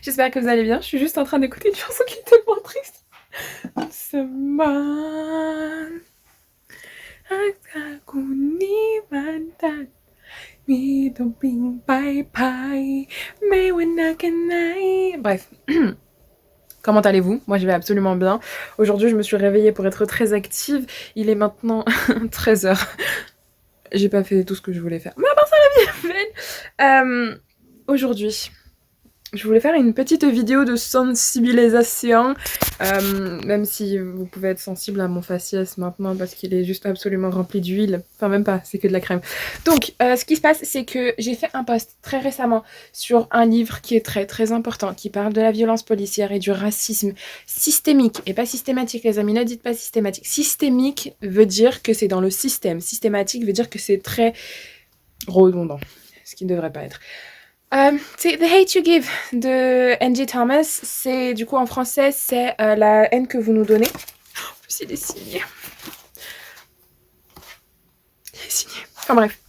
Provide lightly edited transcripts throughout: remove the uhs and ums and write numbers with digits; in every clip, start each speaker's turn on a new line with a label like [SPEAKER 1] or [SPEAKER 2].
[SPEAKER 1] J'espère que vous allez bien. Je suis juste en train d'écouter une chanson qui est tellement triste. Semaine Bref, comment allez-vous? Moi je vais absolument bien. Aujourd'hui je me suis réveillée pour être très active. Il est maintenant 13h. J'ai pas fait tout ce que je voulais faire. Mais à part ça la vie est belle. Aujourd'hui, je voulais faire une petite vidéo de sensibilisation, même si vous pouvez être sensible à mon faciès maintenant parce qu'il est juste absolument rempli d'huile. Enfin, même pas, c'est que de la crème. Donc, ce qui se passe, c'est que j'ai fait un post très récemment sur un livre qui est très très important, qui parle de la violence policière et du racisme systémique, et pas systématique, les amis, ne dites pas systématique. Systémique veut dire que c'est dans le système. Systématique veut dire que c'est très redondant, ce qui ne devrait pas être. C'est The Hate You Give de Angie Thomas. C'est du coup en français, c'est la haine que vous nous donnez. En plus, il est signé. Il est signé. Enfin bref.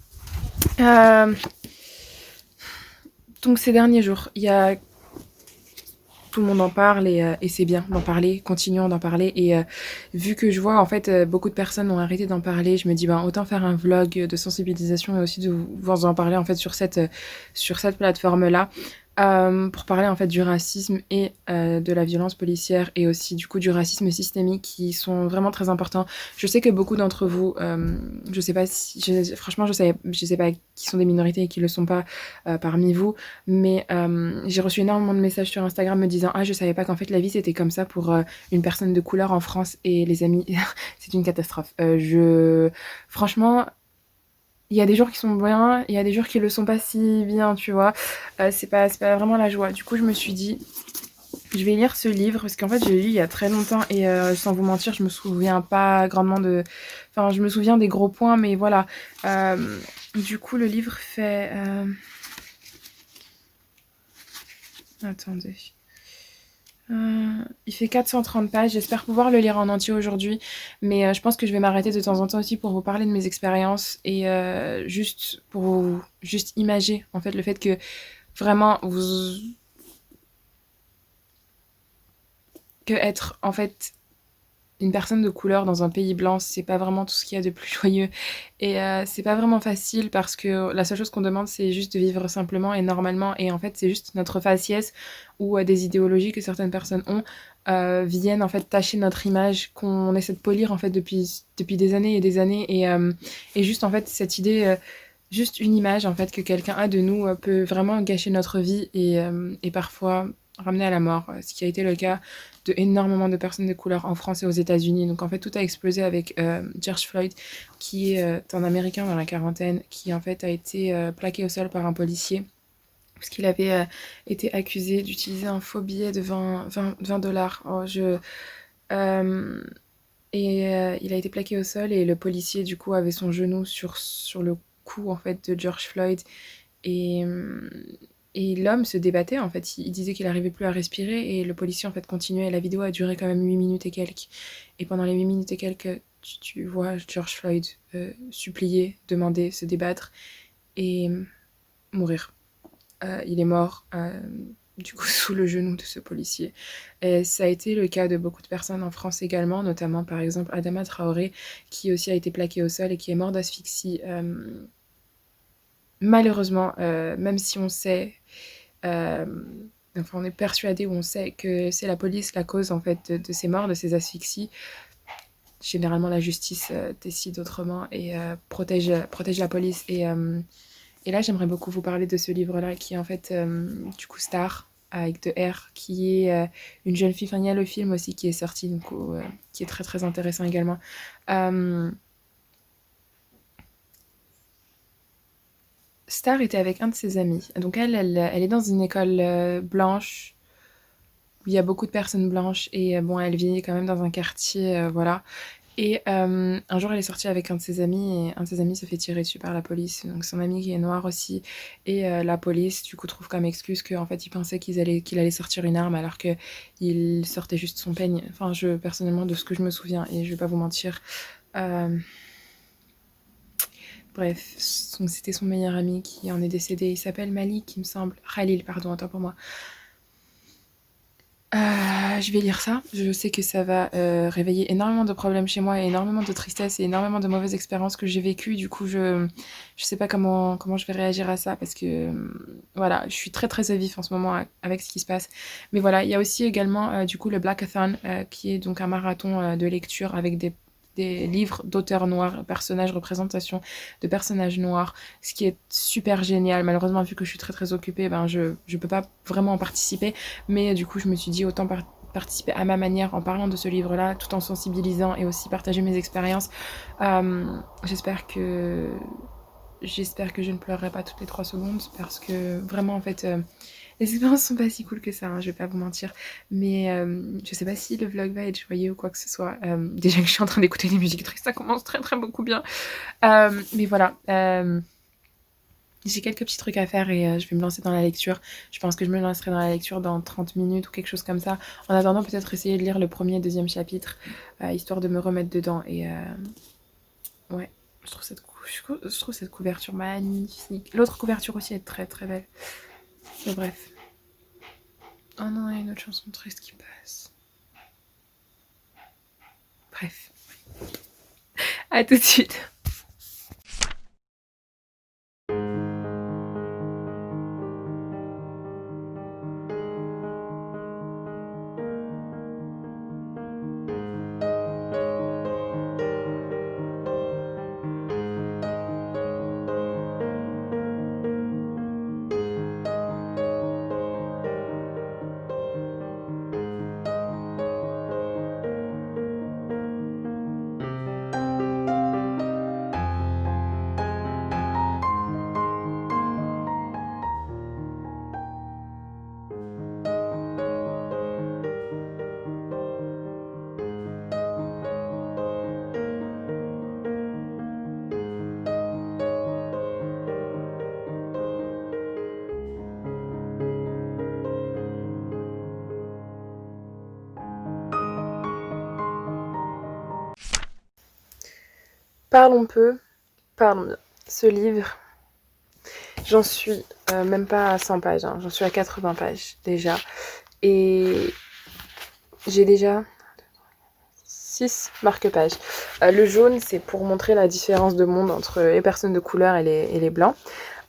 [SPEAKER 1] Donc ces derniers jours, il y a tout le monde en parle et c'est bien d'en parler, continuons d'en parler et vu que je vois en fait beaucoup de personnes ont arrêté d'en parler, je me dis ben autant faire un vlog de sensibilisation et aussi de vous en parler en fait sur cette plateforme là pour parler en fait du racisme et de la violence policière et aussi du coup du racisme systémique qui sont vraiment très importants. Je sais que beaucoup d'entre vous, je sais pas si, franchement je sais pas qui sont des minorités et qui le sont pas parmi vous, mais j'ai reçu énormément de messages sur Instagram me disant ah je savais pas qu'en fait la vie c'était comme ça pour une personne de couleur en France et les amis c'est une catastrophe. Franchement il y a des jours qui sont bien, il y a des jours qui le sont pas si bien, tu vois. C'est pas vraiment la joie. Du coup, je me suis dit, je vais lire ce livre parce qu'en fait, j'ai lu il y a très longtemps et sans vous mentir, je me souviens pas grandement de. Enfin, je me souviens des gros points, mais voilà. Du coup, le livre fait. Attendez. Il fait 430 pages, j'espère pouvoir le lire en entier aujourd'hui, mais je pense que je vais m'arrêter de temps en temps aussi pour vous parler de mes expériences et juste pour vous juste imager en fait le fait que vraiment vous que être en fait une personne de couleur dans un pays blanc, c'est pas vraiment tout ce qu'il y a de plus joyeux. Et c'est pas vraiment facile parce que la seule chose qu'on demande, c'est juste de vivre simplement et normalement. Et en fait, c'est juste notre faciès ou des idéologies que certaines personnes ont viennent en fait tâcher notre image qu'on essaie de polir en fait depuis des années et des années. Et juste en fait, cette idée. Juste une image en fait que quelqu'un a de nous peut vraiment gâcher notre vie et parfois ramener à la mort, ce qui a été le cas de énormément de personnes de couleur en France et aux États-Unis. Donc en fait tout a explosé avec George Floyd, qui est un Américain dans la quarantaine, qui en fait a été plaqué au sol par un policier parce qu'il avait été accusé d'utiliser un faux billet de 20 dollars. Il a été plaqué au sol et le policier du coup avait son genou sur le cou en fait de George Floyd et, et l'homme se débattait en fait, il disait qu'il n'arrivait plus à respirer et le policier en fait continuait. La vidéo a duré quand même 8 minutes et quelques. Et pendant les 8 minutes et quelques, tu vois George Floyd supplier, demander, se débattre et mourir. Il est mort du coup sous le genou de ce policier. Et ça a été le cas de beaucoup de personnes en France également, notamment par exemple Adama Traoré, qui aussi a été plaqué au sol et qui est mort d'asphyxie. Malheureusement, même si on sait, euh, enfin on est persuadé ou on sait que c'est la police la cause en fait de ces morts, de ces asphyxies, généralement la justice décide autrement et protège la police et là, j'aimerais beaucoup vous parler de ce livre-là, qui est en fait, du coup, Star, avec de R, qui est une jeune fille. Enfin, il y a le film aussi qui est sorti, du coup, qui est très très intéressant également. Euh, Star était avec un de ses amis. Donc, elle est dans une école blanche, où il y a beaucoup de personnes blanches, et bon, elle vit quand même dans un quartier, voilà. Et un jour, elle est sortie avec un de ses amis et un de ses amis se fait tirer dessus par la police. Donc son ami qui est noir aussi et la police du coup trouve comme excuse qu'en fait il pensait qu'il allait sortir une arme alors que il sortait juste son peigne. Enfin je personnellement de ce que je me souviens et je vais pas vous mentir. Euh, Bref, donc c'était son meilleur ami qui en est décédé. Il s'appelle Malik, il me semble. Khalil, pardon, autant pour moi. Je vais lire ça. Je sais que ça va, réveiller énormément de problèmes chez moi et énormément de tristesse et énormément de mauvaises expériences que j'ai vécues. Du coup, je sais pas comment je vais réagir à ça parce que, voilà, je suis très, très à vif en ce moment a avec ce qui se passe. Mais voilà, il y a aussi également, du coup, le Blackathon, qui est donc un marathon, de lecture avec des livres d'auteurs noirs, personnages, représentations de personnages noirs, ce qui est super génial. Malheureusement, vu que je suis très, très occupée, ben, je peux pas vraiment en participer. Mais du coup, je me suis dit autant participer à ma manière en parlant de ce livre-là, tout en sensibilisant et aussi partager mes expériences. Euh, j'espère que j'espère que je ne pleurerai pas toutes les 3 secondes parce que vraiment en fait les expériences sont pas si cool que ça, hein, je vais pas vous mentir. Mais je sais pas si le vlog va être joyeux ou quoi que ce soit. Déjà que je suis en train d'écouter des musiques tristes, ça commence très très beaucoup bien. Mais voilà. J'ai quelques petits trucs à faire et je vais me lancer dans la lecture. Je pense que je me lancerai dans la lecture dans 30 minutes ou quelque chose comme ça. En attendant, peut-être essayer de lire le premier et deuxième chapitre, histoire de me remettre dedans. Et ouais, je trouve cette couverture magnifique. L'autre couverture aussi est très très belle. Mais bref. Oh non, il y a une autre chanson triste qui passe. Bref. À tout de suite. Parlons peu, parlons bien. Ce livre, j'en suis même pas à 100 pages, hein. J'en suis à 80 pages déjà. Et j'ai déjà 6 marque-pages. Le jaune, c'est pour montrer la différence de monde entre les personnes de couleur et les blancs.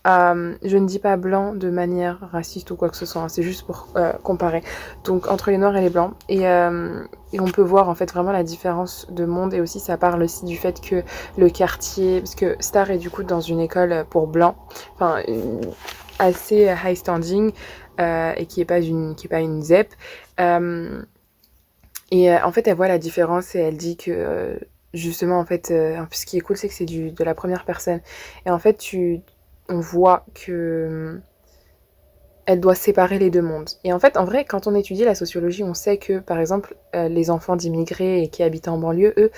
[SPEAKER 1] Je ne dis pas blanc de manière raciste ou quoi que ce soit, hein, c'est juste pour comparer. Donc entre les noirs et les blancs. Et on peut voir en fait vraiment la différence de monde. Et aussi ça parle aussi du fait que le quartier, parce que Star est du coup dans une école pour blancs, enfin assez high standing, et qui est pas une ZEP. En fait, elle voit la différence et elle dit que justement, en fait, ce qui est cool, c'est que c'est de la première personne. Et en fait, on voit que elle doit séparer les deux mondes. Et en fait, en vrai, quand on étudie la sociologie, on sait que, par exemple, les enfants d'immigrés et qui habitent en banlieue, eux,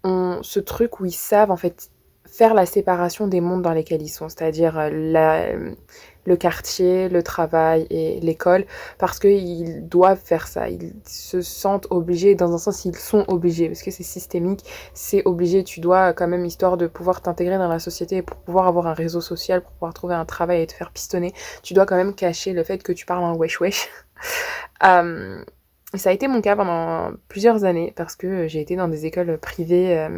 [SPEAKER 1] ont ce truc où ils savent en fait faire la séparation des mondes dans lesquels ils sont, c'est-à-dire le quartier, le travail et l'école, parce qu'ils doivent faire ça, ils se sentent obligés, dans un sens ils sont obligés, parce que c'est systémique, c'est obligé, tu dois quand même, histoire de pouvoir t'intégrer dans la société, pour pouvoir avoir un réseau social, pour pouvoir trouver un travail et te faire pistonner, tu dois quand même cacher le fait que tu parles en wesh wesh. Ça a été mon cas pendant plusieurs années parce que j'ai été dans des écoles privées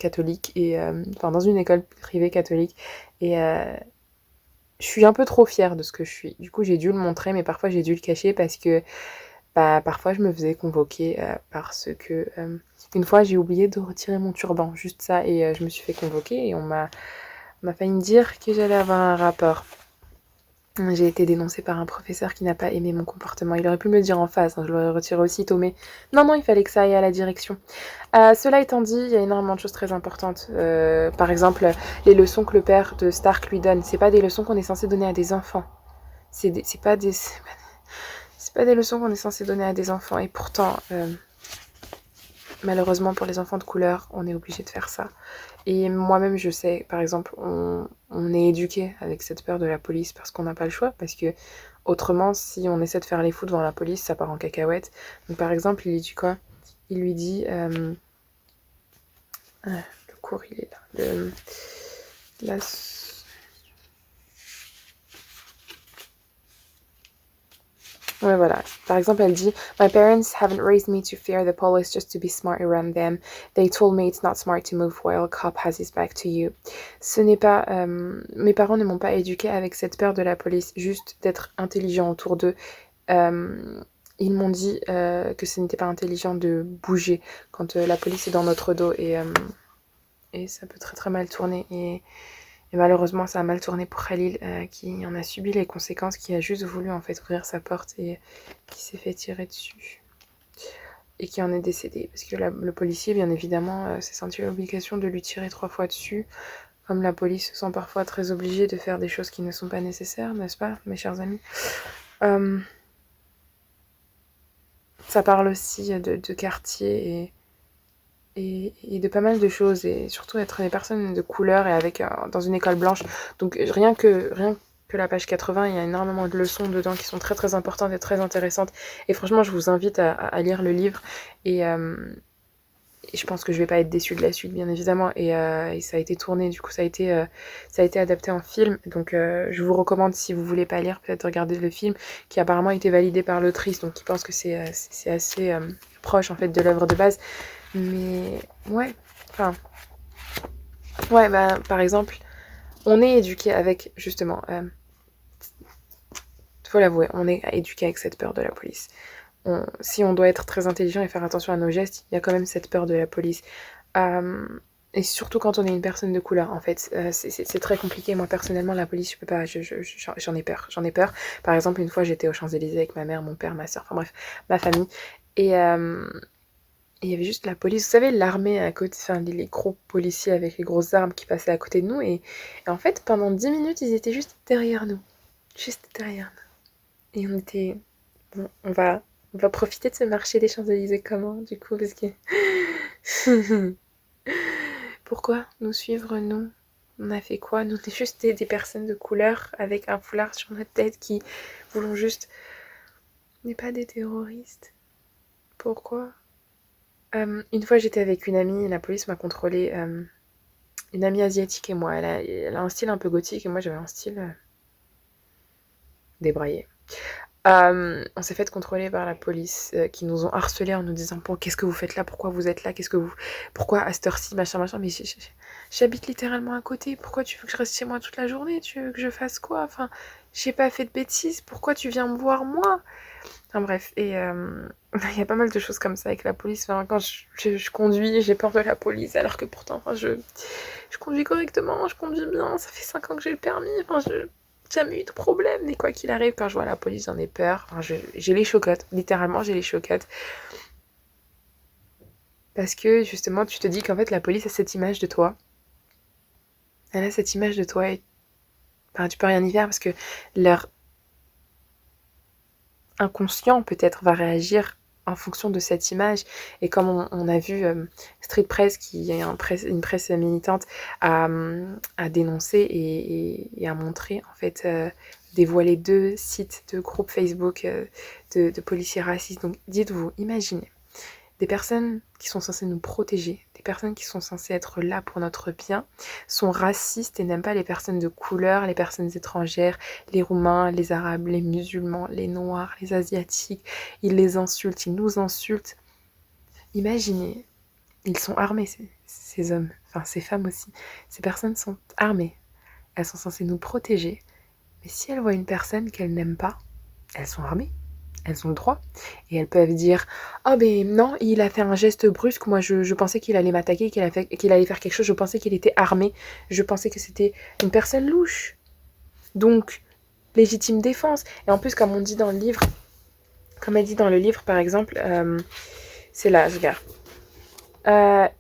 [SPEAKER 1] catholiques et enfin dans une école privée catholique et je suis un peu trop fière de ce que je suis. Du coup, j'ai dû le montrer, mais parfois j'ai dû le cacher parce que parfois je me faisais convoquer parce que une fois j'ai oublié de retirer mon turban, juste ça, et je me suis fait convoquer et on m'a failli me dire que j'allais avoir un rapport. J'ai été dénoncée par un professeur qui n'a pas aimé mon comportement. Il aurait pu me le dire en face, hein, je l'aurais retiré aussitôt, mais non, il fallait que ça aille à la direction. Cela étant dit, il y a énormément de choses très importantes. Par exemple, les leçons que le père de Stark lui donne, c'est pas des leçons qu'on est censé donner à des enfants. C'est pas des leçons qu'on est censé donner à des enfants. Et pourtant, malheureusement pour les enfants de couleur, on est obligé de faire ça. Et moi-même, je sais, par exemple, on est éduqué avec cette peur de la police parce qu'on n'a pas le choix, parce que autrement, si on essaie de faire les fous devant la police, ça part en cacahuète. Donc par exemple, il lui dit quoi? Il lui dit... le cours, il est là. La... Ouais, voilà. Par exemple, elle dit My parents haven't raised me to fear the police just to be smart around them. They told me it's not smart to move while a cop has his back to you. Ce n'est pas. Mes parents ne m'ont pas éduqué avec cette peur de la police, juste d'être intelligent autour d'eux. Ils m'ont dit que ce n'était pas intelligent de bouger quand la police est dans notre dos et ça peut très très mal tourner. Et malheureusement, ça a mal tourné pour Khalil, qui en a subi les conséquences, qui a juste voulu en fait ouvrir sa porte et qui s'est fait tirer dessus. Et qui en est décédé. Parce que le policier, bien évidemment, s'est senti l'obligation de lui tirer 3 fois dessus. Comme la police se sent parfois très obligée de faire des choses qui ne sont pas nécessaires, n'est-ce pas, mes chers amis Ça parle aussi de quartier et de pas mal de choses, et surtout être des personnes de couleur et avec dans une école blanche. Donc rien que la page 80, il y a énormément de leçons dedans qui sont très très importantes et très intéressantes. Et franchement, je vous invite à lire le livre. Et je pense que je vais pas être déçue de la suite, bien évidemment. Et ça a été tourné, du coup, ça a été adapté en film. Donc, je vous recommande, si vous voulez pas lire, peut-être de regarder le film, qui a apparemment été validé par l'autrice. Donc, il pense que c'est assez proche, en fait, de l'œuvre de base. Mais, ouais. Enfin, ouais, bah, par exemple, on est éduqué avec, justement, faut l'avouer, on est éduqué avec cette peur de la police. Si on doit être très intelligent et faire attention à nos gestes, il y a quand même cette peur de la police. Et surtout quand on est une personne de couleur, en fait, c'est très compliqué. Moi, personnellement, la police, je peux pas, j'en ai peur. J'en ai peur. Par exemple, une fois, j'étais aux Champs-Élysées avec ma mère, mon père, ma soeur, enfin bref, ma famille. Et il y avait juste la police. Vous savez, l'armée à côté, enfin, les gros policiers avec les grosses armes qui passaient à côté de nous. Et en fait, pendant 10 minutes, ils étaient juste derrière nous. Juste derrière nous. Et on était... Bon, on va profiter de ce marché des Champs-Élysées comment, du coup, parce que... Pourquoi nous suivre, nous? On a fait quoi? Nous, on est juste des personnes de couleur avec un foulard sur notre tête qui voulons juste... On n'est pas des terroristes. Pourquoi? Une fois, j'étais avec une amie et la police m'a contrôlée. Une amie asiatique et moi. Elle a un style un peu gothique et moi, j'avais un style débraillé. On s'est fait contrôler par la police qui nous ont harcelés en nous disant bon, qu'est-ce que vous faites là, pourquoi vous êtes là, pourquoi à cette heure-ci, machin, mais j'habite littéralement à côté, pourquoi tu veux que je reste chez moi toute la journée, tu veux que je fasse quoi, enfin, j'ai pas fait de bêtises, pourquoi tu viens me voir moi? Enfin bref, et il y a pas mal de choses comme ça avec la police. Enfin, quand je conduis, j'ai peur de la police, alors que pourtant, enfin, je conduis correctement, je conduis bien, ça fait 5 ans que j'ai le permis, enfin, jamais eu de problème, mais quoi qu'il arrive, quand je vois la police, j'en ai peur. Enfin, j'ai les chocottes, littéralement, j'ai les chocottes. Parce que, justement, tu te dis qu'en fait, la police a cette image de toi. Elle a cette image de toi et enfin, tu peux rien y faire parce que leur inconscient, peut-être, va réagir en fonction de cette image. Et comme on a vu Street Press, qui est une presse militante, à dénoncer et à montrer, en fait, dévoiler 2 sites de groupes Facebook de policiers racistes. Donc dites-vous, imaginez, des personnes qui sont censées nous protéger, des personnes qui sont censées être là pour notre bien, sont racistes et n'aiment pas les personnes de couleur, les personnes étrangères, les Roumains, les Arabes, les musulmans, les Noirs, les Asiatiques. Ils les insultent, ils nous insultent. Imaginez, ils sont armés, ces hommes, enfin ces femmes aussi. Ces personnes sont armées. Elles sont censées nous protéger. Mais si elles voient une personne qu'elles n'aiment pas, elles sont armées. Elles ont le droit. Et elles peuvent dire oh mais non, il a fait un geste brusque, moi je pensais qu'il allait m'attaquer, qu'il allait faire quelque chose, je pensais qu'il était armé, je pensais que c'était une personne louche. Donc, légitime défense. Et en plus, comme on dit dans le livre, comme elle dit dans le livre par exemple, c'est là, je regarde.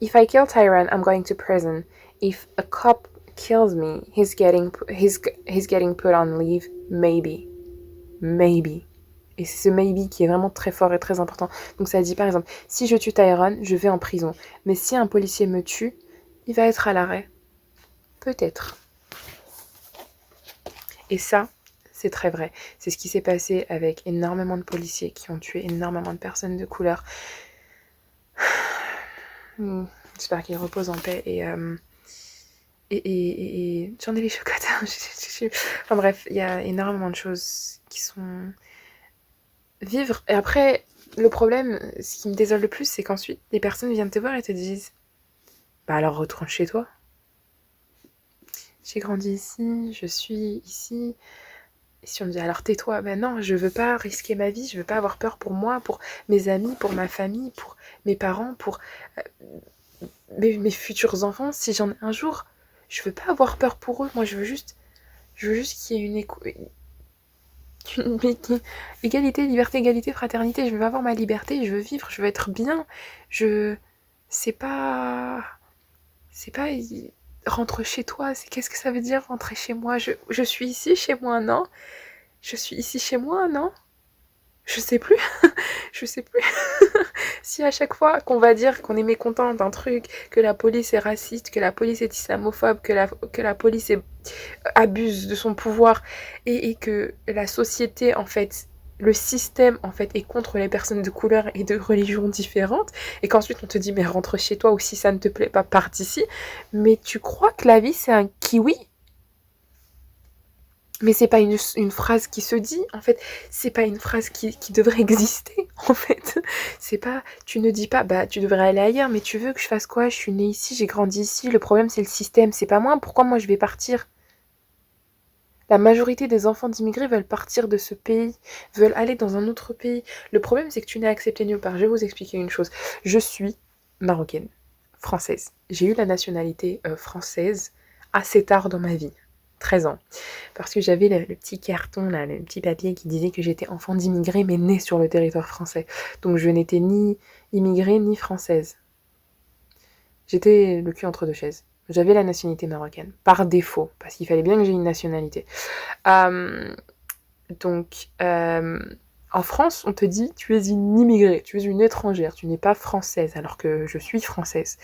[SPEAKER 1] If I kill Tyran, I'm going to prison. If a cop kills me, he's getting put on leave, maybe. Maybe. Et c'est ce maybe qui est vraiment très fort et très important. Donc ça dit par exemple, si je tue Tyron, je vais en prison. Mais si un policier me tue, il va être à l'arrêt. Peut-être. Et ça, c'est très vrai. C'est ce qui s'est passé avec énormément de policiers qui ont tué énormément de personnes de couleur. J'espère qu'ils reposent en paix et j'en ai les chocottes. Enfin bref, il y a énormément de choses qui sont vivre. Et après, le problème, ce qui me désole le plus, c'est qu'ensuite, les personnes viennent te voir et te disent « Bah alors retourne chez toi. J'ai grandi ici, je suis ici. » Et si on me dit « Alors tais-toi », ben non, je veux pas risquer ma vie, je veux pas avoir peur pour moi, pour mes amis, pour ma famille, pour mes parents, pour mes futurs enfants, si j'en ai un jour. Je veux pas avoir peur pour eux, moi je veux juste qu'il y ait égalité, liberté, égalité, fraternité. Je veux avoir ma liberté, je veux vivre, je veux être bien. C'est pas rentre chez toi. Qu'est-ce que ça veut dire rentrer chez moi? Je suis ici chez moi, non? Je suis ici chez moi, non? Je sais plus. Je sais plus. Si à chaque fois qu'on va dire qu'on est mécontent d'un truc, que la police est raciste, que la police est islamophobe, que la police abuse de son pouvoir et que la société, en fait, le système, en fait, est contre les personnes de couleur et de religions différentes, et qu'ensuite on te dit, mais rentre chez toi, ou si ça ne te plaît pas, pars d'ici, mais tu crois que la vie, c'est un kiwi? Mais c'est pas une phrase qui se dit, en fait, c'est pas une phrase qui devrait exister, en fait. C'est pas, tu ne dis pas, bah tu devrais aller ailleurs, mais tu veux que je fasse quoi? Je suis née ici, j'ai grandi ici, le problème c'est le système, c'est pas moi, pourquoi moi je vais partir? La majorité des enfants d'immigrés veulent partir de ce pays, veulent aller dans un autre pays. Le problème c'est que tu n'es accepté nulle part. Je vais vous expliquer une chose. Je suis marocaine, française. J'ai eu la nationalité française assez tard dans ma vie. 13 ans. Parce que j'avais le petit carton, là, le petit papier qui disait que j'étais enfant d'immigrés mais née sur le territoire français. Donc je n'étais ni immigrée ni française. J'étais le cul entre deux chaises. J'avais la nationalité marocaine, par défaut, parce qu'il fallait bien que j'ai une nationalité. Donc, en France, on te dit, tu es une immigrée, tu es une étrangère, tu n'es pas française, alors que je suis française.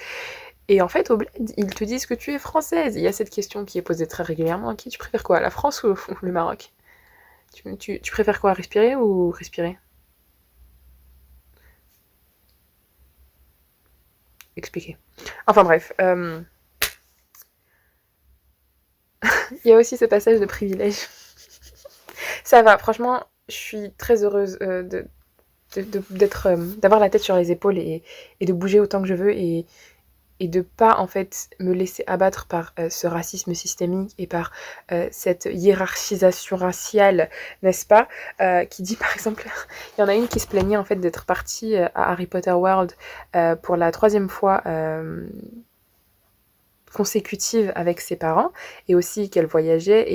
[SPEAKER 1] Et en fait, au bled, ils te disent que tu es française. Il y a cette question qui est posée très régulièrement. Qui tu préfères quoi, la France ou le Maroc? Tu préfères quoi, respirer ou respirer? Expliquer. Enfin bref. Il y a aussi ce passage de privilège. Ça va, franchement, je suis très heureuse d'avoir la tête sur les épaules et de bouger autant que je veux et de pas en fait me laisser abattre par ce racisme systémique et par cette hiérarchisation raciale, n'est-ce pas, qui dit par exemple, il y en a une qui se plaignait en fait d'être partie à Harry Potter World pour la 3e fois consécutive avec ses parents et aussi qu'elle voyageait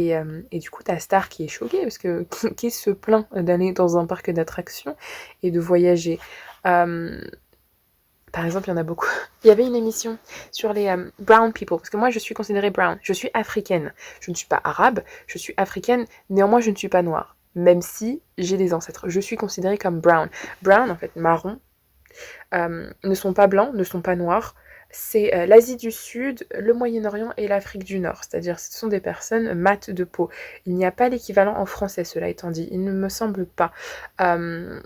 [SPEAKER 1] et du coup t'as Star qui est choquée parce que qui se plaint d'aller dans un parc d'attractions et de voyager. Par exemple, il y en a beaucoup. Il y avait une émission sur les brown people, parce que moi je suis considérée brown, je suis africaine. Je ne suis pas arabe, je suis africaine, néanmoins je ne suis pas noire. Même si j'ai des ancêtres, je suis considérée comme brown. Brown, en fait, marron, ne sont pas blancs, ne sont pas noirs. C'est l'Asie du Sud, le Moyen-Orient et l'Afrique du Nord. C'est-à-dire ce sont des personnes mates de peau. Il n'y a pas l'équivalent en français, cela étant dit. Il ne me semble pas. On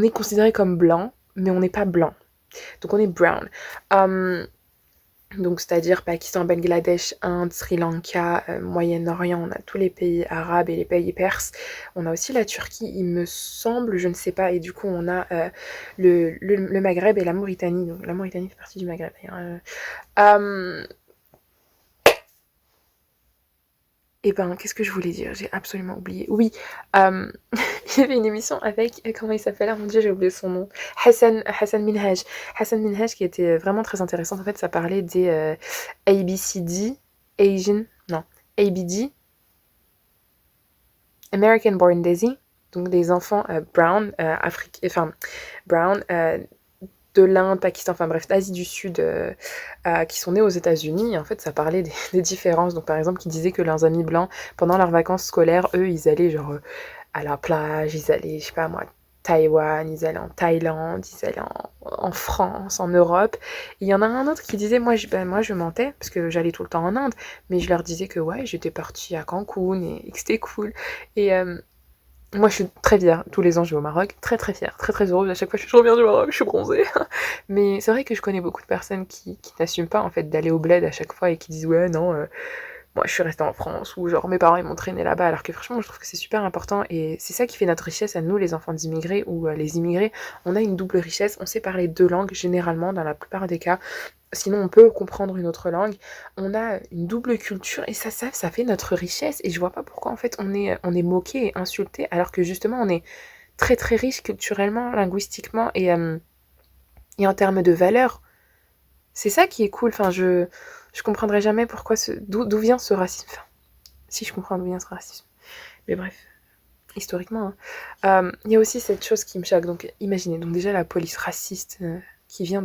[SPEAKER 1] est considéré comme blanc, mais on n'est pas blanc. Donc on est brown. Donc c'est-à-dire Pakistan, Bangladesh, Inde, Sri Lanka, Moyen-Orient, on a tous les pays arabes et les pays perses. On a aussi la Turquie, il me semble, je ne sais pas. Et du coup on a le Maghreb et la Mauritanie. Donc la Mauritanie fait partie du Maghreb d'ailleurs. Et ben, qu'est-ce que je voulais dire? J'ai absolument oublié. Oui, il y avait une émission avec, comment il s'appelle? Ah mon dieu, j'ai oublié son nom. Hassan Minhaj. Hassan Minhaj qui était vraiment très intéressante. En fait, ça parlait des ABCD, Asian, non, ABD, American Born Daisy, donc des enfants brown, brown, de l'Inde, Pakistan, enfin bref, d'Asie du Sud, qui sont nés aux États-Unis. Et en fait, ça parlait des différences. Donc, par exemple, qui disaient que leurs amis blancs, pendant leurs vacances scolaires, eux, ils allaient genre à la plage, ils allaient, je sais pas moi, Taïwan, ils allaient en Thaïlande, ils allaient en France, en Europe. Et il y en a un autre qui disait, moi je mentais, parce que j'allais tout le temps en Inde, mais je leur disais que ouais, j'étais partie à Cancun et que c'était cool. Et moi, je suis très fière. Tous les ans, je vais au Maroc. Très, très fière. Très, très heureuse. À chaque fois, je reviens du Maroc, je suis bronzée. Mais c'est vrai que je connais beaucoup de personnes qui n'assument pas, en fait, d'aller au bled à chaque fois et qui disent, ouais, non, moi je suis restée en France, ou genre mes parents ils m'ont traîné là-bas, alors que franchement je trouve que c'est super important, et c'est ça qui fait notre richesse à nous, les enfants d'immigrés, ou les immigrés. On a une double richesse, on sait parler deux langues généralement dans la plupart des cas, sinon on peut comprendre une autre langue, on a une double culture, et ça fait notre richesse, et je vois pas pourquoi en fait on est moqué et insulté, alors que justement on est très très riche culturellement, linguistiquement, et en termes de valeurs. C'est ça qui est cool, enfin je comprendrai jamais pourquoi d'où vient ce racisme, enfin, si je comprends d'où vient ce racisme, mais bref, historiquement, hein. Y a aussi cette chose qui me choque, donc imaginez, donc déjà la police raciste qui vient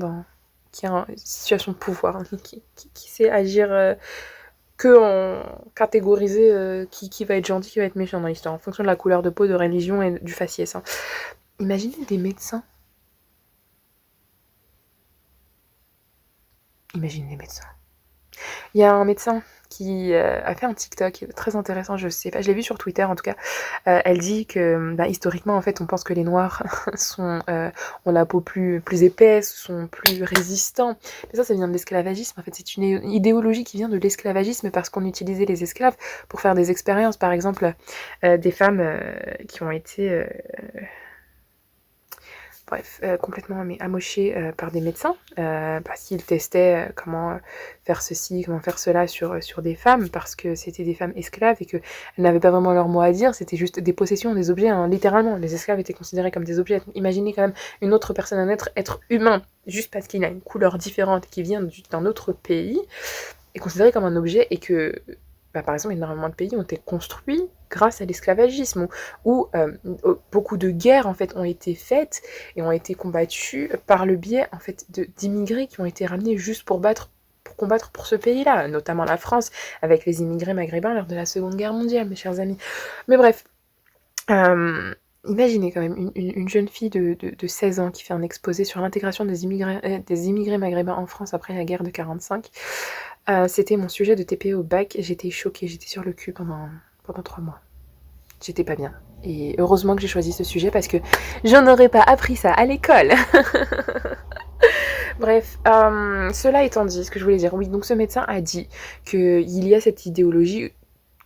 [SPEAKER 1] qui a une situation de pouvoir, hein, qui sait agir que en catégoriser qui va être gentil, qui va être méchant dans l'histoire, en fonction de la couleur de peau, de religion et du faciès, hein. Imaginez des médecins. Imaginez des médecins. Il y a un médecin qui a fait un TikTok très intéressant, je sais pas, je l'ai vu sur Twitter en tout cas. Elle dit que historiquement en fait on pense que les noirs ont la peau plus épaisse, sont plus résistants. Mais ça vient de l'esclavagisme, en fait c'est une idéologie qui vient de l'esclavagisme, parce qu'on utilisait les esclaves pour faire des expériences, par exemple des femmes qui ont été complètement amochés par des médecins, parce qu'ils testaient comment faire ceci, comment faire cela sur des femmes, parce que c'était des femmes esclaves et qu'elles n'avaient pas vraiment leur mot à dire, c'était juste des possessions, des objets, hein, littéralement. Les esclaves étaient considérés comme des objets. Imaginez quand même une autre personne, un être humain, juste parce qu'il a une couleur différente, qui vient d'un autre pays, est considéré comme un objet, et que par exemple, énormément de pays ont été construits grâce à l'esclavagisme, où beaucoup de guerres en fait ont été faites et ont été combattues par le biais en fait d'immigrés qui ont été ramenés juste pour combattre pour ce pays-là, notamment la France, avec les immigrés maghrébins lors de la Seconde Guerre mondiale, mes chers amis. Mais bref, imaginez quand même une jeune fille de 16 ans qui fait un exposé sur l'intégration des immigrés maghrébins en France après la guerre de 45. C'était mon sujet de TPE au bac, j'étais choquée, j'étais sur le cul pendant 3 mois. J'étais pas bien. Et heureusement que j'ai choisi ce sujet, parce que je n'aurais pas appris ça à l'école. Bref, cela étant dit, ce que je voulais dire, oui, donc ce médecin a dit qu'il y a cette idéologie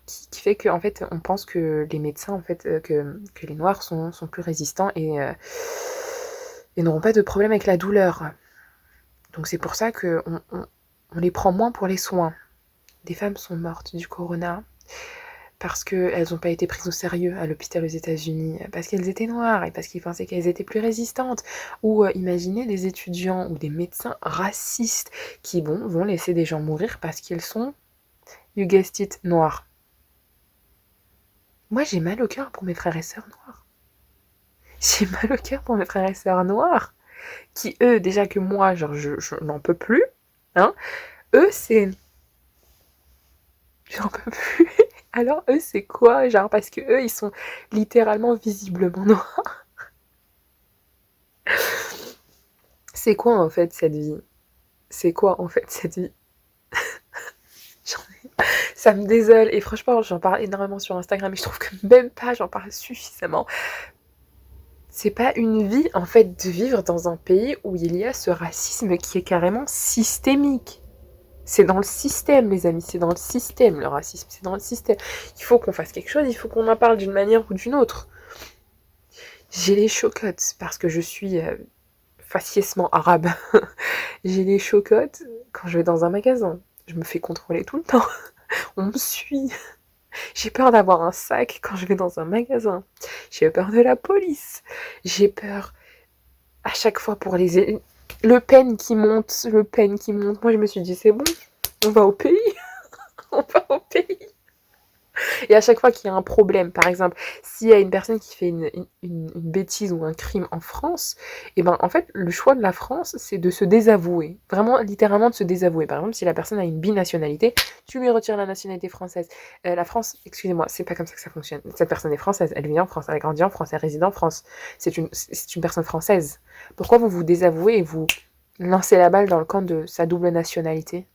[SPEAKER 1] qui fait qu'en fait, on pense que les médecins, en fait, que les noirs sont plus résistants et n'auront pas de problème avec la douleur. Donc c'est pour ça qu'on on les prend moins pour les soins. Des femmes sont mortes du corona parce qu'elles n'ont pas été prises au sérieux à l'hôpital aux États-Unis, parce qu'elles étaient noires et parce qu'ils pensaient qu'elles étaient plus résistantes. Ou imaginez des étudiants ou des médecins racistes qui vont laisser des gens mourir parce qu'ils sont, you guessed it, noirs. Moi j'ai mal au cœur pour mes frères et sœurs noirs. J'ai mal au cœur pour mes frères et sœurs noirs, qui eux, déjà que moi, genre je n'en peux plus, hein. Eux c'est... J'en peux plus. Alors eux c'est quoi? Genre parce que eux ils sont littéralement visiblement noirs. C'est quoi en fait cette vie? C'est quoi en fait cette vie? Ça me désole, et franchement j'en parle énormément sur Instagram, et je trouve que même pas j'en parle suffisamment. C'est pas une vie en fait de vivre dans un pays où il y a ce racisme qui est carrément systémique. C'est dans le système, les amis, c'est dans le système, le racisme, c'est dans le système. Il faut qu'on fasse quelque chose, il faut qu'on en parle d'une manière ou d'une autre. J'ai les chocottes, parce que je suis faciès arabe. J'ai les chocottes quand je vais dans un magasin. Je me fais contrôler tout le temps. On me suit. J'ai peur d'avoir un sac quand je vais dans un magasin. J'ai peur de la police. J'ai peur à chaque fois pour le pen qui monte. Moi, je me suis dit, c'est bon, on va au pays. On va au pays. Et à chaque fois qu'il y a un problème, par exemple, s'il y a une personne qui fait une bêtise ou un crime en France, et en fait, le choix de la France, c'est de se désavouer. Vraiment, littéralement, de se désavouer. Par exemple, si la personne a une binationalité, tu lui retires la nationalité française. La France, excusez-moi, c'est pas comme ça que ça fonctionne. Cette personne est française, elle vit en France, elle a grandi en France, elle réside en France. C'est une personne française. Pourquoi vous vous désavouez et vous lancez la balle dans le camp de sa double nationalité?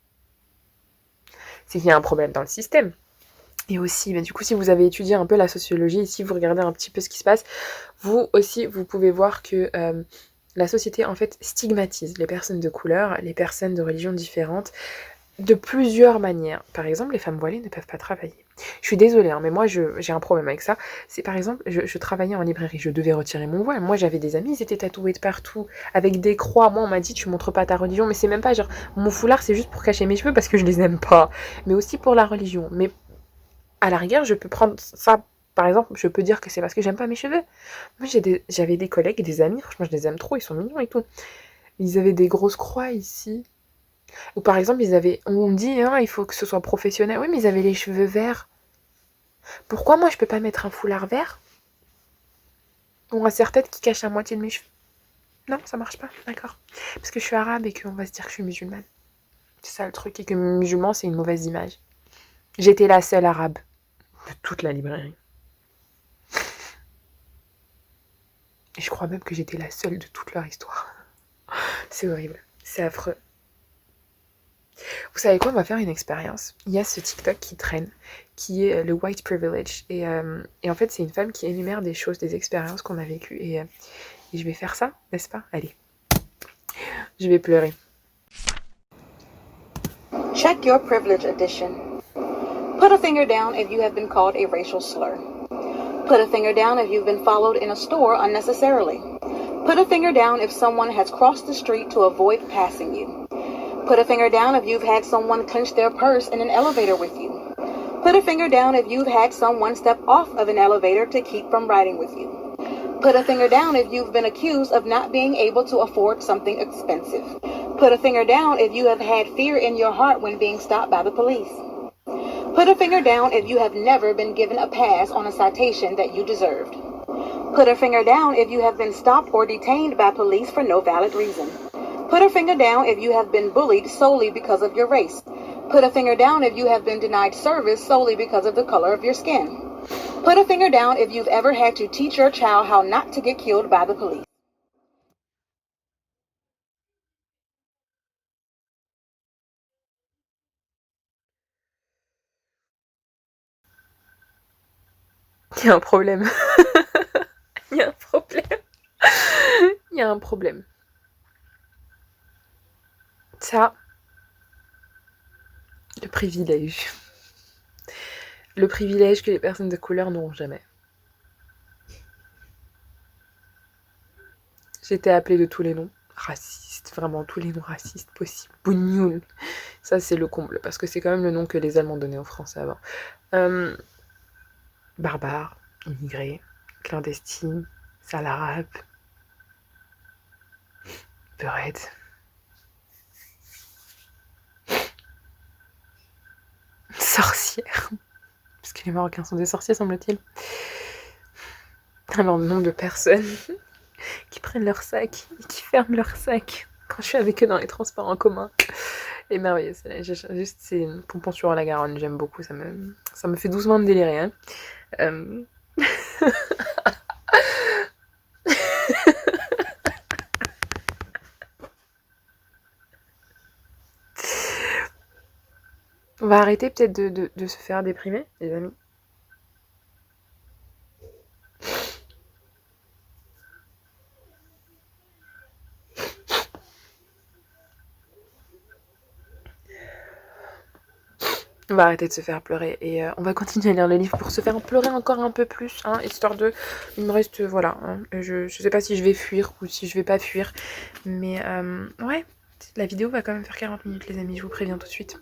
[SPEAKER 1] C'est qu'il y a un problème dans le système. Et aussi, du coup, si vous avez étudié un peu la sociologie, et si vous regardez un petit peu ce qui se passe, vous aussi, vous pouvez voir que la société, en fait, stigmatise les personnes de couleur, les personnes de religions différentes, de plusieurs manières. Par exemple, les femmes voilées ne peuvent pas travailler. Je suis désolée, hein, mais moi j'ai un problème avec ça. C'est par exemple, je travaillais en librairie, je devais retirer mon voile. Moi j'avais des amis, ils étaient tatoués de partout, avec des croix. Moi on m'a dit tu montres pas ta religion, mais c'est même pas genre mon foulard c'est juste pour cacher mes cheveux parce que je les aime pas, mais aussi pour la religion. Mais à la rigueur, je peux prendre ça. Par exemple, je peux dire que c'est parce que j'aime pas mes cheveux. Moi j'avais des collègues et des amis, franchement je les aime trop, ils sont mignons et tout. Ils avaient des grosses croix ici. Ou par exemple, on me dit, hein, il faut que ce soit professionnel. Oui, mais ils avaient les cheveux verts. Pourquoi moi je peux pas mettre un foulard vert ou un serre-tête qui cache la moitié de mes cheveux? Non, ça marche pas, d'accord. Parce que je suis arabe et qu'on va se dire que je suis musulmane. C'est ça le truc, et que musulman c'est une mauvaise image. J'étais la seule arabe de toute la librairie. Et je crois même que j'étais la seule de toute leur histoire. C'est horrible, c'est affreux. Vous savez quoi, on va faire une expérience. Il y a ce TikTok qui traîne, qui est le white privilege. Et en fait, c'est une femme qui énumère des choses, des expériences qu'on a vécues. Et je vais faire ça, n'est-ce pas? Allez, je vais pleurer.
[SPEAKER 2] Check your privilege edition. Put a finger down if you have been called a racial slur. Put a finger down if you've been followed in a store unnecessarily. Put a finger down if someone has crossed the street to avoid passing you. Put a finger down if you've had someone clench their purse in an elevator with you. Put a finger down if you've had someone step off of an elevator to keep from riding with you. Put a finger down if you've been accused of not being able to afford something expensive. Put a finger down if you have had fear in your heart when being stopped by the police. Put a finger down if you have never been given a pass on a citation that you deserved. Put a finger down if you have been stopped or detained by police for no valid reason. Put a finger down if you have been bullied solely because of your race. Put a finger down if you have been denied service solely because of the color of your skin. Put a finger down if you've ever had to teach your child how not to get killed by the police.
[SPEAKER 1] Il y a un problème. Il y a un problème. Il y a un problème. Ça, le privilège. Le privilège que les personnes de couleur n'auront jamais. J'étais appelée de tous les noms. Raciste, vraiment tous les noms racistes possibles. Bougnoul. Ça, c'est le comble, parce que c'est quand même le nom que les Allemands donnaient aux Français avant. Barbare, immigré, clandestine, sale arabe, beurette. Sorcière. Parce que les Marocains sont des sorciers, semble-t-il. Alors, le nombre de personnes qui prennent leur sac et qui ferment leur sac quand je suis avec eux dans les transports en commun. Et merveilleux, juste c'est une pompon sur la Garonne, j'aime beaucoup, ça me fait doucement me délirer. Hein. On va arrêter peut-être de se faire déprimer, les amis. On va arrêter de se faire pleurer et on va continuer à lire le livre pour se faire pleurer encore un peu plus, hein, histoire de... Il me reste, voilà, hein, je sais pas si je vais fuir ou si je vais pas fuir, mais ouais, la vidéo va quand même faire 40 minutes les amis, je vous préviens tout de suite.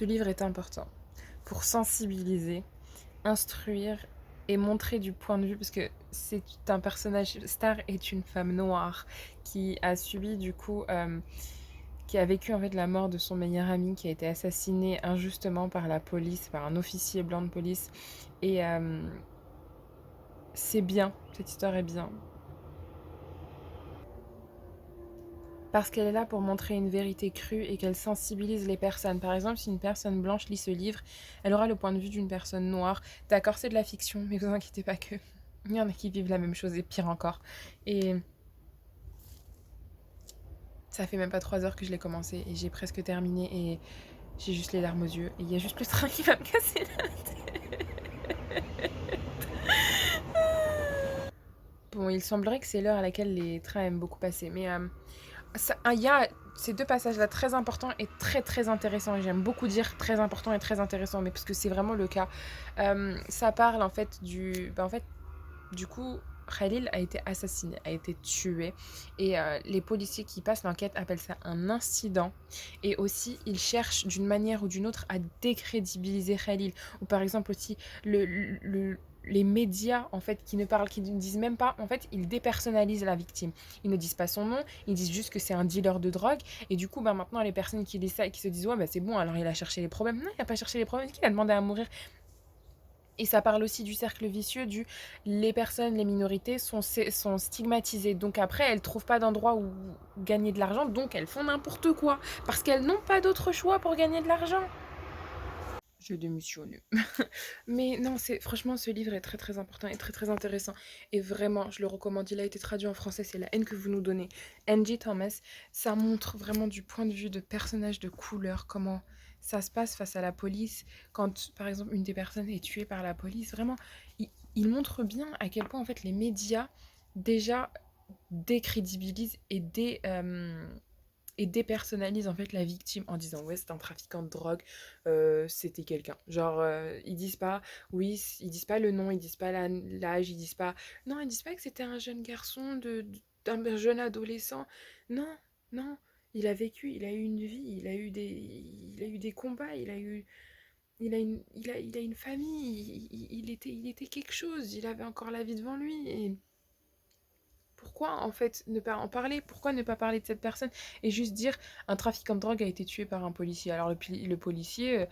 [SPEAKER 1] Ce livre est important pour sensibiliser, instruire et montrer du point de vue, parce que c'est un personnage, Star est une femme noire qui a subi du coup, qui a vécu en fait la mort de son meilleur ami qui a été assassiné injustement par la police, par un officier blanc de police. Et c'est bien, cette histoire est bien. Parce qu'elle est là pour montrer une vérité crue et qu'elle sensibilise les personnes. Par exemple, si une personne blanche lit ce livre, elle aura le point de vue d'une personne noire. D'accord, c'est de la fiction, mais vous inquiétez pas que il y en a qui vivent la même chose et pire encore. Et ça fait même pas 3 heures que je l'ai commencé et j'ai presque terminé et j'ai juste les larmes aux yeux. Et il y a juste le train qui va me casser la tête. Bon, il semblerait que c'est l'heure à laquelle les trains aiment beaucoup passer, mais il y a ces deux passages-là très importants et très très intéressants. Et j'aime beaucoup dire très important et très intéressant, mais parce que c'est vraiment le cas. Ça parle en fait du coup, Khalil a été assassiné, a été tué. Et les policiers qui passent l'enquête appellent ça un incident. Et aussi, ils cherchent d'une manière ou d'une autre à décrédibiliser Khalil. Ou par exemple aussi, les médias en fait qui ne disent même pas, en fait ils dépersonnalisent la victime, ils ne disent pas son nom, ils disent juste que c'est un dealer de drogue. Et du coup maintenant les personnes qui disent ça et qui se disent ouais c'est bon, alors il a cherché les problèmes. Non, il a pas cherché les problèmes, il a demandé à mourir. Et ça parle aussi du cercle vicieux les personnes, les minorités sont stigmatisées. Donc après, elles trouvent pas d'endroit où gagner de l'argent, donc elles font n'importe quoi. Parce qu'elles n'ont pas d'autre choix pour gagner de l'argent. Je démissionne. Mais non, franchement, ce livre est très très important et très très intéressant. Et vraiment, je le recommande. Il a été traduit en français, c'est La haine que vous nous donnez. Angie Thomas, ça montre vraiment du point de vue de personnages de couleur, comment ça se passe face à la police. Quand, par exemple, une des personnes est tuée par la police, vraiment, il montre bien à quel point, en fait, les médias, déjà, décrédibilisent et dépersonnalise en fait la victime en disant ouais c'est un trafiquant de drogue, c'était quelqu'un, genre ils disent pas oui, ils disent pas le nom, ils disent pas l'âge, ils disent pas non, ils disent pas que c'était un jeune garçon d'un jeune adolescent. Non, non, il a vécu, il a eu une vie, il a eu des combats, il a une famille, il était quelque chose, il avait encore la vie devant lui. Et pourquoi en fait ne pas en parler? Pourquoi ne pas parler de cette personne et juste dire un trafiquant de drogue a été tué par un policier? Alors le policier,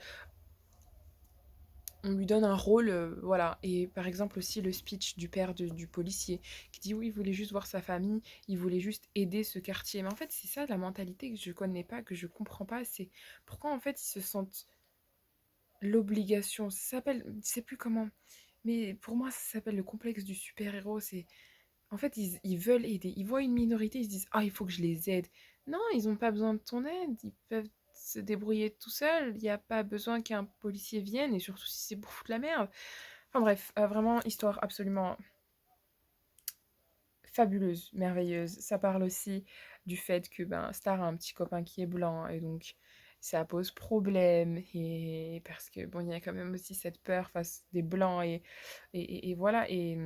[SPEAKER 1] on lui donne un rôle, voilà. Et par exemple aussi le speech du père du policier qui dit oui, il voulait juste voir sa famille, il voulait juste aider ce quartier. Mais en fait, c'est ça la mentalité que je connais pas, que je comprends pas. C'est pourquoi en fait ils se sentent l'obligation. Ça s'appelle, je sais plus comment, mais pour moi ça s'appelle le complexe du super-héros. C'est en fait, ils veulent aider. Ils voient une minorité, ils se disent ah, il faut que je les aide. Non, ils n'ont pas besoin de ton aide. Ils peuvent se débrouiller tout seuls. Il n'y a pas besoin qu'un policier vienne, et surtout si c'est pour foutre la merde. Enfin bref, vraiment, histoire absolument fabuleuse, merveilleuse. Ça parle aussi du fait que Star a un petit copain qui est blanc, et donc ça pose problème. Et parce que bon, il y a quand même aussi cette peur face des blancs, et voilà. Et.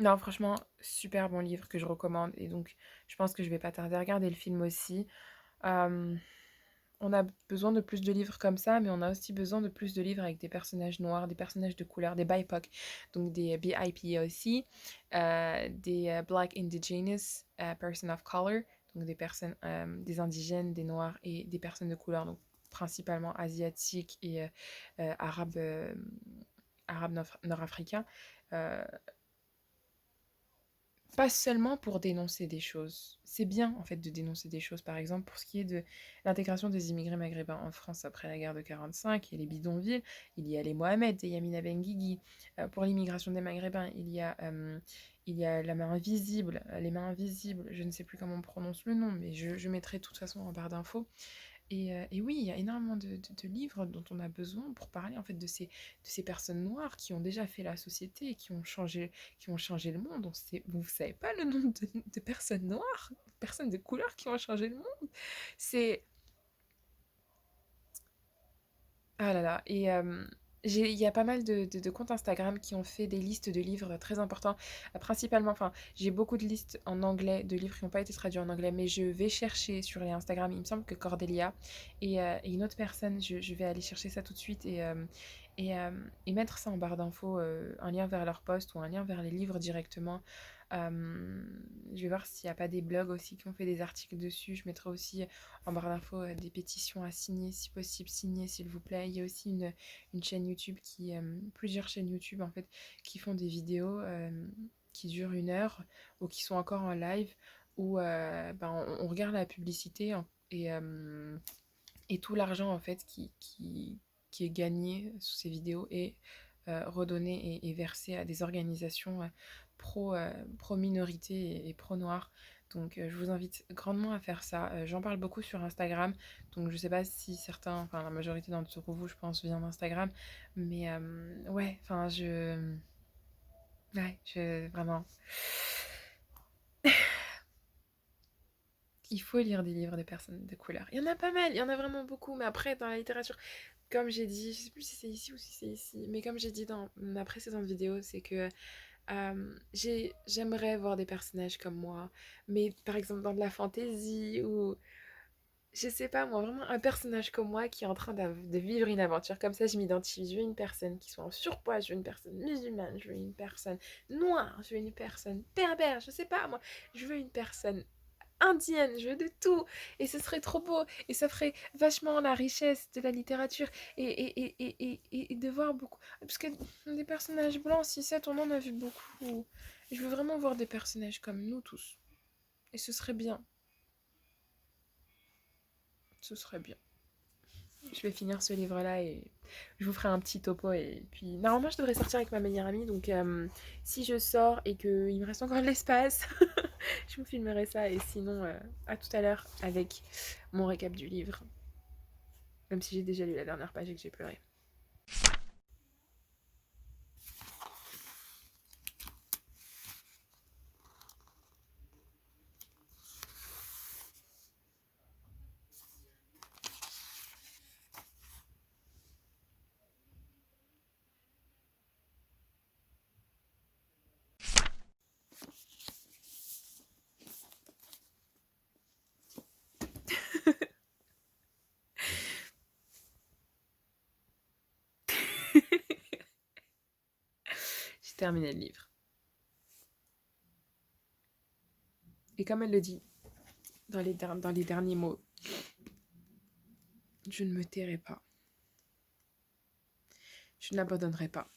[SPEAKER 1] Non, franchement, super bon livre que je recommande. Et donc, je pense que je vais pas tarder à regarder le film aussi. Euh, on a besoin de plus de livres comme ça, mais on a aussi besoin de plus de livres avec des personnages noirs, des personnages de couleur, des BIPOC, donc des BIP aussi, des Black Indigenous Person of Color, donc des personnes, des indigènes, des noirs et des personnes de couleur, donc principalement asiatiques et arabes nord-africains. Euh, Pas seulement pour dénoncer des choses. C'est bien, en fait, de dénoncer des choses. Par exemple, pour ce qui est de l'intégration des immigrés maghrébins en France après la guerre de 45, il y a les bidonvilles, il y a les Mohamed et Yamina Benguigui. Pour l'immigration des Maghrébins, il y a la main invisible, les mains invisibles, je ne sais plus comment on prononce le nom, mais je mettrai de toute façon en barre d'infos. Et oui, il y a énormément de livres dont on a besoin pour parler en fait de ces personnes noires qui ont déjà fait la société et qui ont changé le monde. Vous savez pas le nombre de personnes noires, de personnes de couleur qui ont changé le monde. C'est... Ah là là. Et Il y a pas mal de comptes Instagram qui ont fait des listes de livres très importants, principalement, enfin, j'ai beaucoup de listes en anglais, de livres qui n'ont pas été traduits en anglais, mais je vais chercher sur les Instagram, il me semble que Cordelia et une autre personne, je vais aller chercher ça tout de suite et mettre ça en barre d'infos, un lien vers leur post ou un lien vers les livres directement. Je vais voir s'il n'y a pas des blogs aussi qui ont fait des articles dessus. Je mettrai aussi en barre d'infos des pétitions à signer, si possible, signer s'il vous plaît. Il y a aussi une chaîne YouTube plusieurs chaînes YouTube en fait, qui font des vidéos qui durent 1 heure ou qui sont encore en live où ben, on regarde la publicité et tout l'argent en fait qui est gagné sous ces vidéos est redonné et versé à des organisations pro-minorité et pro-noir. Donc je vous invite grandement à faire ça. J'en parle beaucoup sur Instagram, donc je sais pas si certains, enfin la majorité d'entre vous je pense vient d'Instagram, mais ouais, enfin vraiment, il faut lire des livres de personnes de couleur. Il y en a pas mal, il y en a vraiment beaucoup, mais après dans la littérature, comme j'ai dit, je sais plus si c'est ici ou si c'est ici, mais comme j'ai dit dans ma précédente vidéo, c'est que j'aimerais voir des personnages comme moi, mais par exemple dans de la fantasy ou je sais pas moi, vraiment un personnage comme moi qui est en train de vivre une aventure comme ça, je m'identifie. Je veux une personne qui soit en surpoids, je veux une personne musulmane, je veux une personne noire, je veux une personne berbère, je sais pas moi, je veux une personne indienne, je veux de tout. Et ce serait trop beau. Et ça ferait vachement la richesse de la littérature. Et de voir beaucoup. Parce que des personnages blancs, 6-7, on en a vu beaucoup. Je veux vraiment voir des personnages comme nous tous. Et ce serait bien. Ce serait bien. Je vais finir ce livre-là et je vous ferai un petit topo. Et puis, normalement, je devrais sortir avec ma meilleure amie. Donc, si je sors et qu'il me reste encore de l'espace, je vous filmerai ça. Et sinon, à tout à l'heure avec mon récap du livre. Même si j'ai déjà lu la dernière page et que j'ai pleuré. J'ai terminé le livre. Et comme elle le dit dans les derniers mots, je ne me tairai pas. Je ne l'abandonnerai pas.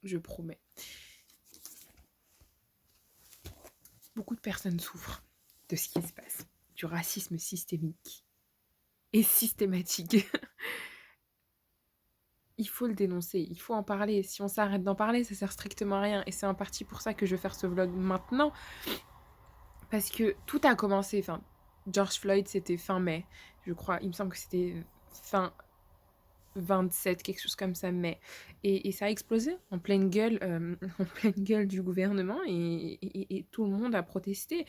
[SPEAKER 1] Je promets. Beaucoup de personnes souffrent de ce qui se passe, du racisme systémique et systématique. Il faut le dénoncer, il faut en parler. Si on s'arrête d'en parler, ça sert strictement à rien. Et c'est en partie pour ça que je vais faire ce vlog maintenant. Parce que tout a commencé, enfin, George Floyd, c'était fin mai, je crois. Il me semble que c'était fin 27, quelque chose comme ça, mai. Et ça a explosé en pleine gueule, en pleine gueule du gouvernement et tout le monde a protesté.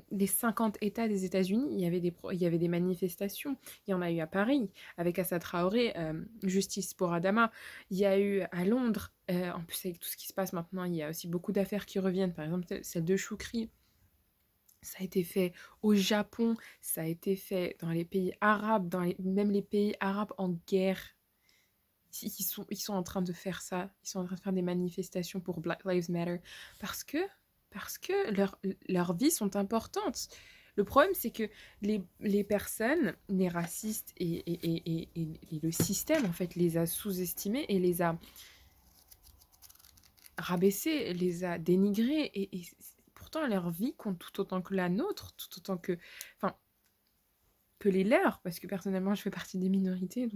[SPEAKER 1] Les 50 États des États-Unis, il y avait des manifestations. Il y en a eu à Paris avec Assa Traoré, Justice pour Adama. Il y a eu à Londres, en plus avec tout ce qui se passe maintenant, il y a aussi beaucoup d'affaires qui reviennent. Par exemple, celle de Choukri. Ça a été fait au Japon, ça a été fait dans les pays arabes, même les pays arabes en guerre. Ils sont en train de faire ça. Ils sont en train de faire des manifestations pour Black Lives Matter parce que leurs vies sont importantes. Le problème, c'est que les personnes, les racistes et le système, en fait, les a sous-estimés et les a rabaissés, les a dénigrés. Et pourtant, leur vie compte tout autant que la nôtre, tout autant que, enfin, que les leurs, parce que personnellement, je fais partie des minorités,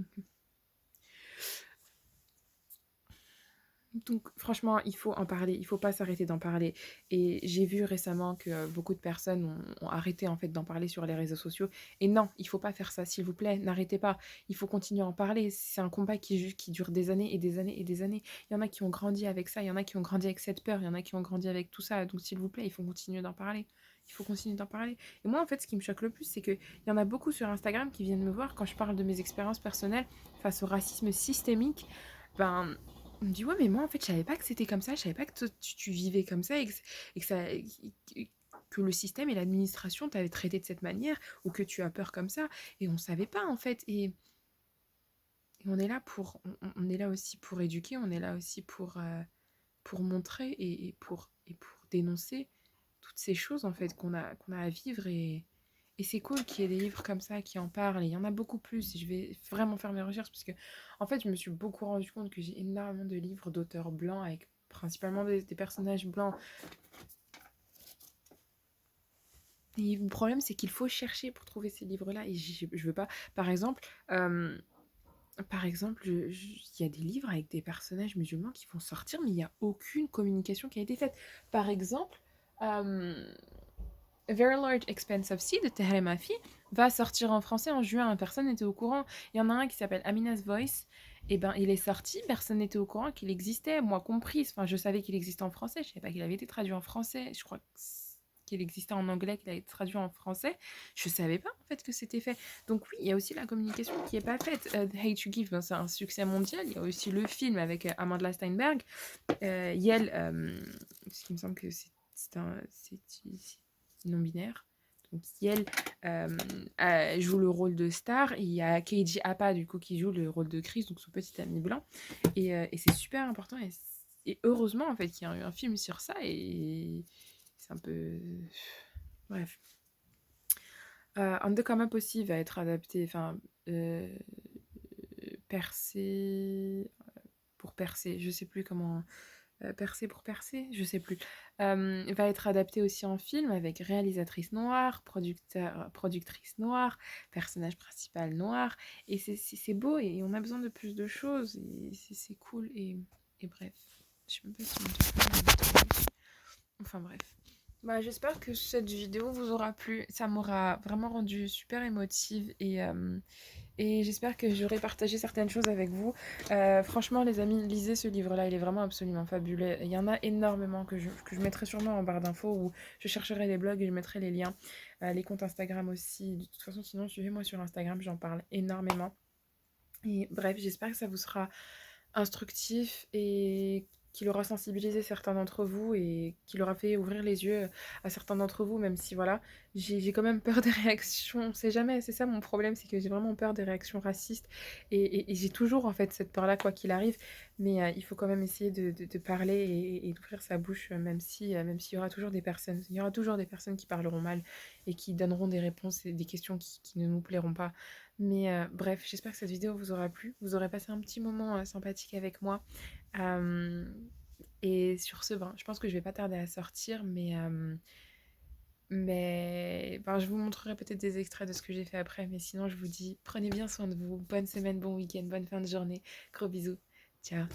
[SPEAKER 1] donc franchement, il faut en parler, il faut pas s'arrêter d'en parler. Et j'ai vu récemment que beaucoup de personnes ont arrêté en fait d'en parler sur les réseaux sociaux. Et non, il faut pas faire ça, s'il vous plaît, n'arrêtez pas. Il faut continuer à en parler. C'est un combat qui dure des années et des années et des années. Il y en a qui ont grandi avec ça, il y en a qui ont grandi avec cette peur, il y en a qui ont grandi avec tout ça. Donc s'il vous plaît, il faut continuer d'en parler. Il faut continuer d'en parler. Et moi, en fait, ce qui me choque le plus, c'est qu'il y en a beaucoup sur Instagram qui viennent me voir quand je parle de mes expériences personnelles face au racisme systémique. ben, on me dit: «Ouais, mais moi, en fait, je savais pas que c'était comme ça, je savais pas que toi, tu vivais comme ça et que ça que le système et l'administration t'avaient traité de cette manière ou que tu as peur comme ça et on savait pas, en fait» et on est là on est là aussi pour éduquer, on est là aussi pour montrer et pour dénoncer toutes ces choses, en fait, qu'on a à vivre et c'est cool qu'il y ait des livres comme ça qui en parlent et il y en a beaucoup plus et je vais vraiment faire mes recherches parce que, en fait, je me suis beaucoup rendu compte que j'ai énormément de livres d'auteurs blancs avec principalement des personnages blancs. Et le problème, c'est qu'il faut chercher pour trouver ces livres-là et je veux pas. Par exemple, euh, il y a des livres avec des personnages musulmans qui vont sortir, mais il n'y a aucune communication qui a été faite. Par exemple, euh, A Very Large Expanse of Sea de Tahereh Mafi va sortir en français en juin. Personne n'était au courant. Il y en a un qui s'appelle Amina's Voice. Et ben, il est sorti. Personne n'était au courant qu'il existait, moi comprise. Enfin, je savais qu'il existait en français. Je savais pas qu'il avait été traduit en français. Je crois qu'il existait en anglais, qu'il a été traduit en français. Je savais pas en fait que c'était fait. Donc oui, il y a aussi la communication qui est pas faite. The Hate You Give, ben, c'est un succès mondial. Il y a aussi le film avec Amandla Steinberg. Yel, ce qui me semble que c'est non-binaire. Donc Yel joue le rôle de Star. Il y a Keiji Appa du coup qui joue le rôle de Chris, donc son petit ami blanc. Et c'est super important. Et heureusement en fait qu'il y a eu un film sur ça. Et c'est un peu... Bref. Undercover aussi va être adapté, enfin, percé pour percer, je sais plus comment, percer pour percer, je sais plus, va être adapté aussi en film avec réalisatrice noire, productrice noire, personnage principal noir, et c'est beau et on a besoin de plus de choses et c'est cool et bref, je sais même pas si on dit enfin bref. Bah, j'espère que cette vidéo vous aura plu. Ça m'aura vraiment rendu super émotive et j'espère que j'aurai partagé certaines choses avec vous. Franchement, les amis, lisez ce livre-là. Il est vraiment absolument fabuleux. Il y en a énormément que je mettrai sûrement en barre d'infos ou je chercherai les blogs et je mettrai les liens. Les comptes Instagram aussi. De toute façon, sinon, suivez-moi sur Instagram. J'en parle énormément. Et bref, j'espère que ça vous sera instructif et qu'il aura sensibilisé certains d'entre vous et qu'il aura fait ouvrir les yeux à certains d'entre vous, même si voilà, j'ai quand même peur des réactions, on sait jamais, c'est ça mon problème, c'est que j'ai vraiment peur des réactions racistes et j'ai toujours en fait cette peur-là quoi qu'il arrive, mais il faut quand même essayer de parler et d'ouvrir sa bouche, même s'il y aura toujours des personnes, il y aura toujours des personnes qui parleront mal et qui donneront des réponses et des questions qui ne nous plairont pas. Mais bref, j'espère que cette vidéo vous aura plu, vous aurez passé un petit moment sympathique avec moi. Euh, et sur ce, ben, je pense que je vais pas tarder à sortir, mais ben, je vous montrerai peut-être des extraits de ce que j'ai fait après. Mais sinon, je vous dis, prenez bien soin de vous. Bonne semaine, bon week-end, bonne fin de journée. Gros bisous. Ciao.